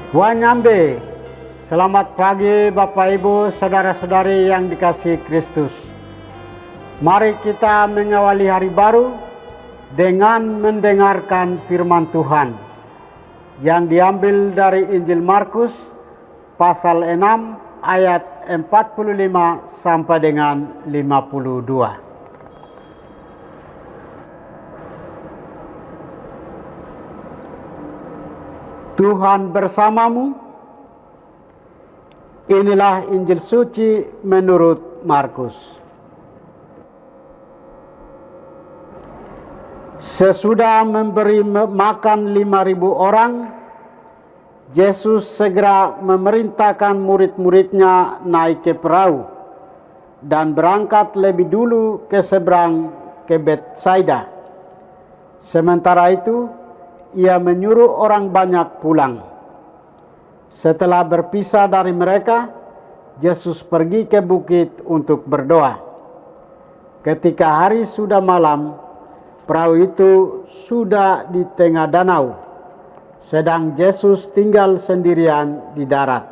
Tuan Nyambe, selamat pagi Bapak Ibu, saudara-saudari yang dikasihi Kristus. Mari kita mengawali hari baru dengan mendengarkan firman Tuhan yang diambil dari Injil Markus pasal 6 ayat 45 sampai dengan 52. Tuhan bersamamu. Inilah Injil suci menurut Markus. Sesudah memberi makan 5.000 orang, Yesus segera memerintahkan murid-muridnya naik ke perahu dan berangkat lebih dulu ke seberang ke Betsaida. Sementara itu, ia menyuruh orang banyak pulang. Setelah berpisah dari mereka, Yesus pergi ke bukit untuk berdoa. Ketika hari sudah malam, perahu itu sudah di tengah danau, sedang Yesus tinggal sendirian di darat.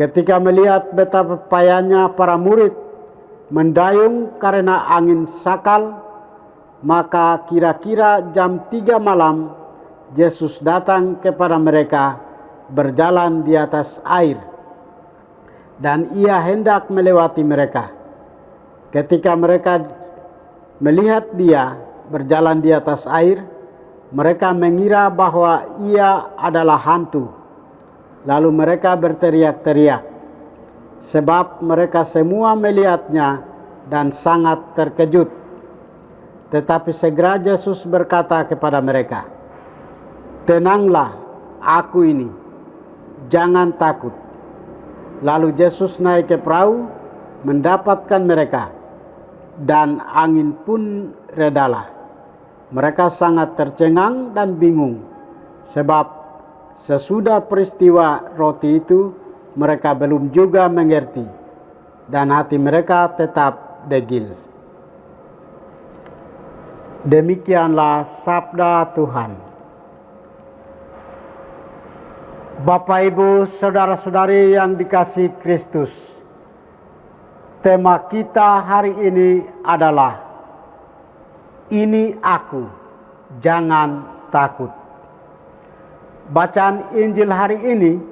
Ketika melihat betapa payahnya para murid mendayung karena angin sakal, maka kira-kira jam 3 malam, Yesus datang kepada mereka berjalan di atas air, dan ia hendak melewati mereka. Ketika mereka melihat dia berjalan di atas air, mereka mengira bahwa ia adalah hantu. Lalu mereka berteriak-teriak, sebab mereka semua melihatnya dan sangat terkejut. Tetapi segera Yesus berkata kepada mereka, "Tenanglah, aku ini, jangan takut." Lalu Yesus naik ke perahu mendapatkan mereka, dan angin pun redalah. Mereka sangat tercengang dan bingung, sebab sesudah peristiwa roti itu mereka belum juga mengerti, dan hati mereka tetap degil. Demikianlah sabda Tuhan. Bapak, Ibu, saudara-saudari yang dikasihi Kristus, tema kita hari ini adalah "Ini Aku, Jangan Takut". Bacaan Injil hari ini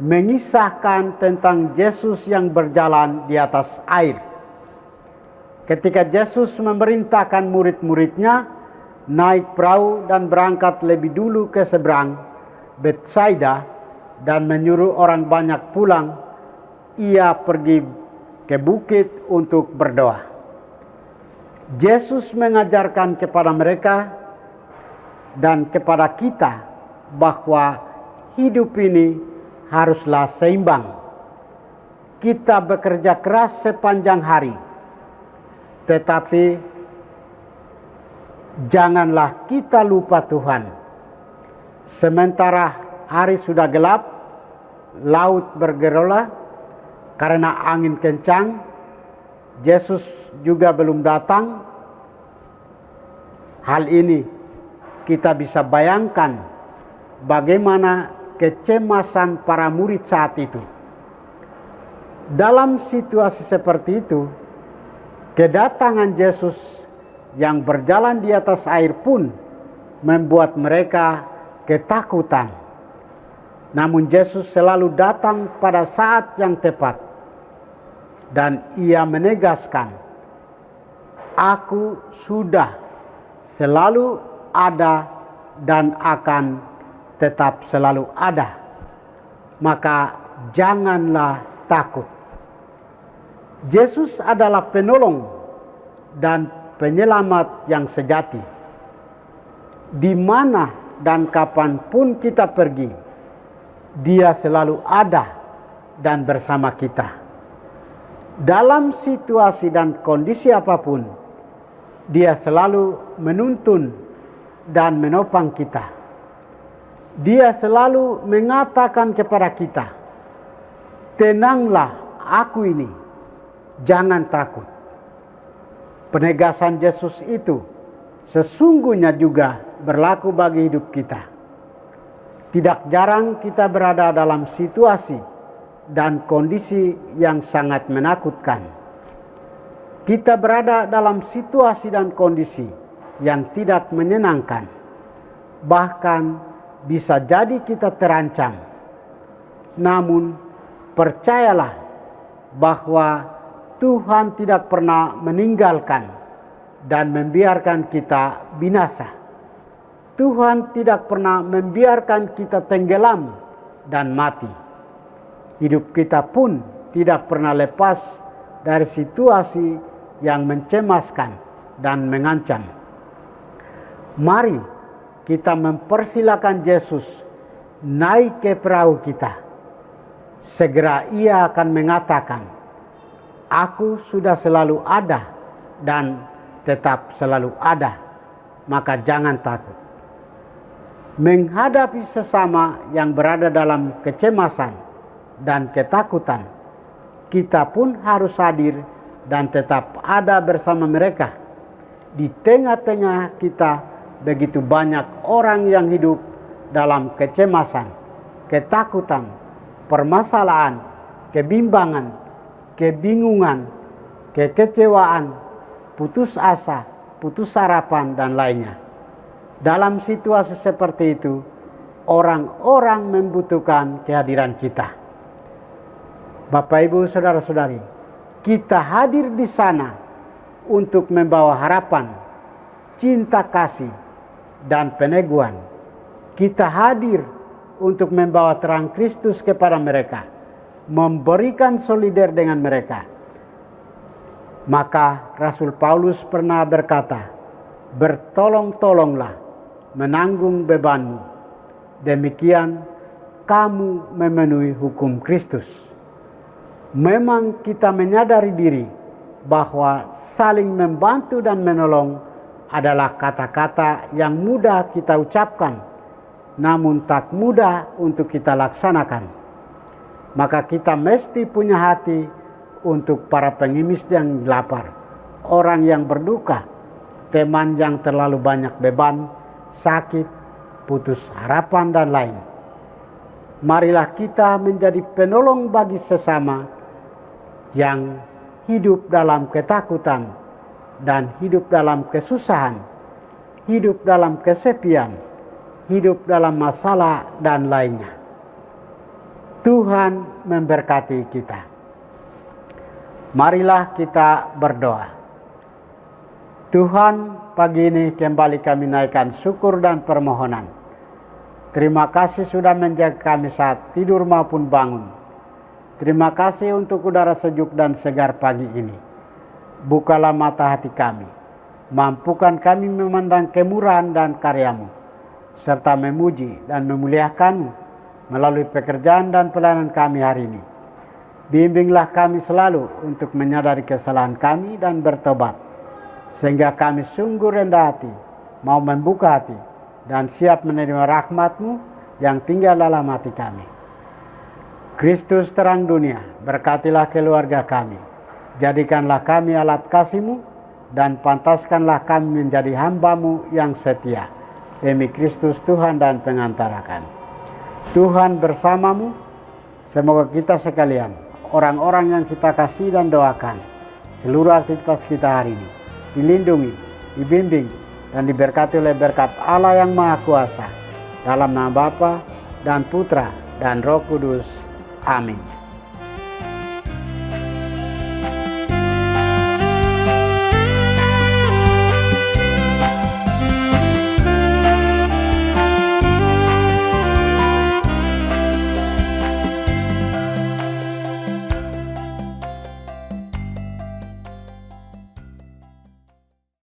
mengisahkan tentang Yesus yang berjalan di atas air. Ketika Yesus memerintahkan murid-muridnya naik perahu dan berangkat lebih dulu ke seberang Betsaida dan menyuruh orang banyak pulang, ia pergi ke bukit untuk berdoa. Yesus mengajarkan kepada mereka dan kepada kita bahwa hidup ini haruslah seimbang. Kita bekerja keras sepanjang hari, tetapi janganlah kita lupa Tuhan. Sementara hari sudah gelap, laut bergelola karena angin kencang, Yesus juga belum datang. Hal ini kita bisa bayangkan bagaimana kecemasan para murid saat itu. Dalam situasi seperti itu, kedatangan Yesus yang berjalan di atas air pun membuat mereka ketakutan. Namun Yesus selalu datang pada saat yang tepat, dan ia menegaskan, "Aku sudah selalu ada dan akan tetap selalu ada. Maka janganlah takut." Yesus adalah penolong dan penyelamat yang sejati. Di mana dan kapanpun kita pergi, Dia selalu ada dan bersama kita. Dalam situasi dan kondisi apapun, Dia selalu menuntun dan menopang kita. Dia selalu mengatakan kepada kita, "Tenanglah, aku ini, jangan takut." Penegasan Yesus itu sesungguhnya juga berlaku bagi hidup kita. Tidak jarang kita berada dalam situasi dan kondisi yang sangat menakutkan. Kita berada dalam situasi dan kondisi yang tidak menyenangkan. Bahkan bisa jadi kita terancam. Namun percayalah bahwa Tuhan tidak pernah meninggalkan dan membiarkan kita binasa. Tuhan tidak pernah membiarkan kita tenggelam dan mati. Hidup kita pun tidak pernah lepas dari situasi yang mencemaskan dan mengancam. Mari kita mempersilakan Yesus naik ke perahu kita. Segera Ia akan mengatakan, "Aku sudah selalu ada dan tetap selalu ada, maka jangan takut." Menghadapi sesama yang berada dalam kecemasan dan ketakutan, kita pun harus hadir dan tetap ada bersama mereka. Di tengah-tengah kita begitu banyak orang yang hidup dalam kecemasan, ketakutan, permasalahan, kebimbangan, kebingungan, kekecewaan, putus asa, putus harapan, dan lainnya. Dalam situasi seperti itu, orang-orang membutuhkan kehadiran kita. Bapak, Ibu, saudara-saudari, kita hadir di sana untuk membawa harapan, cinta kasih, dan peneguhan. Kita hadir untuk membawa terang Kristus kepada mereka, memberikan solider dengan mereka. Maka Rasul Paulus pernah berkata, "Bertolong-tolonglah menanggung bebanmu, demikian kamu memenuhi hukum Kristus." Memang kita menyadari diri bahwa saling membantu dan menolong adalah kata-kata yang mudah kita ucapkan, namun tak mudah untuk kita laksanakan. Maka kita mesti punya hati untuk para pengemis yang lapar, orang yang berduka, teman yang terlalu banyak beban, sakit, putus harapan, dan lain. Marilah kita menjadi penolong bagi sesama yang hidup dalam ketakutan dan hidup dalam kesusahan, hidup dalam kesepian, hidup dalam masalah, dan lainnya. Tuhan memberkati kita. Marilah kita berdoa. Tuhan, pagi ini kembali kami naikkan syukur dan permohonan. Terima kasih sudah menjaga kami saat tidur maupun bangun. Terima kasih untuk udara sejuk dan segar pagi ini. Bukalah mata hati kami. Mampukan kami memandang kemurahan dan karya-Mu, serta memuji dan memuliakan-Mu melalui pekerjaan dan pelayanan kami hari ini. Bimbinglah kami selalu untuk menyadari kesalahan kami dan bertobat, sehingga kami sungguh rendah hati, mau membuka hati, dan siap menerima rahmat-Mu yang tinggal dalam hati kami. Kristus terang dunia, berkatilah keluarga kami. Jadikanlah kami alat kasih-Mu, dan pantaskanlah kami menjadi hamba-Mu yang setia. Demi Kristus Tuhan dan pengantara kami. Tuhan bersama-Mu, semoga kita sekalian, orang-orang yang kita kasih dan doakan, seluruh aktivitas kita hari ini, dilindungi, dibimbing, dan diberkati oleh berkat Allah yang Maha Kuasa. Dalam nama Bapa dan Putra dan Roh Kudus. Amin.